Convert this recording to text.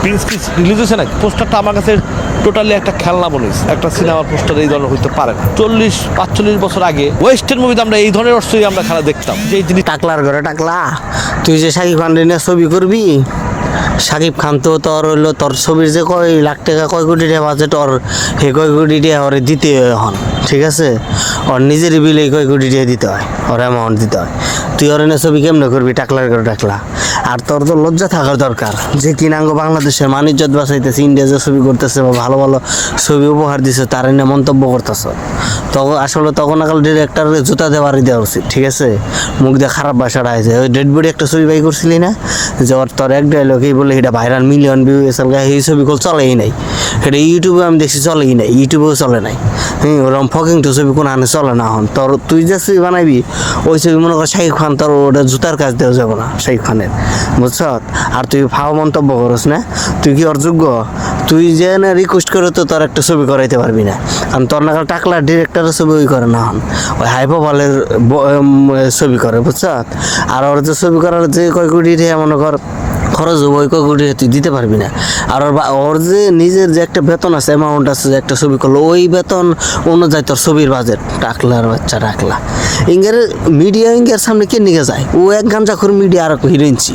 Green screen release হয়েছে নাকি? পোস্টারটা আমার কাছে টোটালি একটা খেলনা মনে হয়েছে। একটা সিনেমার পোস্টার এই ধরনের হইতে পারে না। 40-45 বছর আগে ওয়েস্টার্ন মুভিতে আমরা এই ধরনের অর্থই আমরা খেলা দেখতাম, যে এই জিনিস। টাকলার ঘরে টাকলা, তুই যে শাকিব খান নিয়ে ছবি করবি, শাকিব খান তো তোর হইলো তোর ছবির যে কয় লাখ টাকা কয় কোটি টাকা বাজেট ওর, হে কয় কোটি টাকা ওরে দিতে হয় এখন, ঠিক আছে? ওর নিজের বিলে কয় কোটি টাকা দিতে হয়, ওর অ্যামাউন্ট দিতে হয়। তুই ওর এনে ছবি কেমনে করবি টাকলার ঘরে টাকলা? আর তোর তো লজ্জা থাকার দরকার যে কিনাঙ্গ বাংলাদেশের মানিজ্যত বাঁচাইতেছে, ইন্ডিয়া যে ছবি করতেছে বা ভালো ভালো ছবি উপহার দিছে তার এনে মন্তব্য করতেছ। তখন আসলে তখন আকাল ডিরেক্টরের জুতা দেওয়ারই দেওয়া উচিত, ঠিক আছে? মুখ দিয়ে খারাপ ভাষাটা আছে। ওই ডেড বডি একটা ছবি বাই করছিলি না, যে ওর তোর এক ডায়লগেই বলে এটা ভাইরাল মিলিয়ন ভিউ এসে, এই ছবি কল চলেই নাই। এটা ইউটিউবে আমি দেখছি চলেই নাই, ইউটিউবেও চলে নাই। ওরকম ফকিং টু ছবি কোনো আনে চলে না এখন। তোর তুই যে ছবি বানাবি ওই ছবি মনে কর শাকিব খান, তোর ওটা জুতার কাজ দেওয়া যাবে না শাকিব খানের, বুঝছ? আর তুই ফাও মন্তব্য করস না, তুই কি অযোগ্য? তুই যে না রিকোয়েস্ট করে তো তোর একটা ছবি করাইতে পারবি না, কারণ তোর নাকাল টাকলার ডিরেক্টরের ছবি ওই করে না, ওই হাইপোবালের ছবি করে, বুঝছ? আর ওর যে ছবি করার যে কয় কোটি মনে কর খরচ হবে, ওই কয় কোটি তুই দিতে পারবি না। আর ওর যে নিজের যে একটা বেতন আছে, অ্যামাউন্ট আছে, যে একটা ছবি করলো ওই বেতন অনুযায়ী তোর ছবির বাজেট। টাকলার বাচ্চা টাকলা ইঙ্গের মিডিয়া ইঙ্গের সামনে কে নিয়ে যায়? ও এক গাঞ্জা করে মিডিয়া আর হিরোইনছি।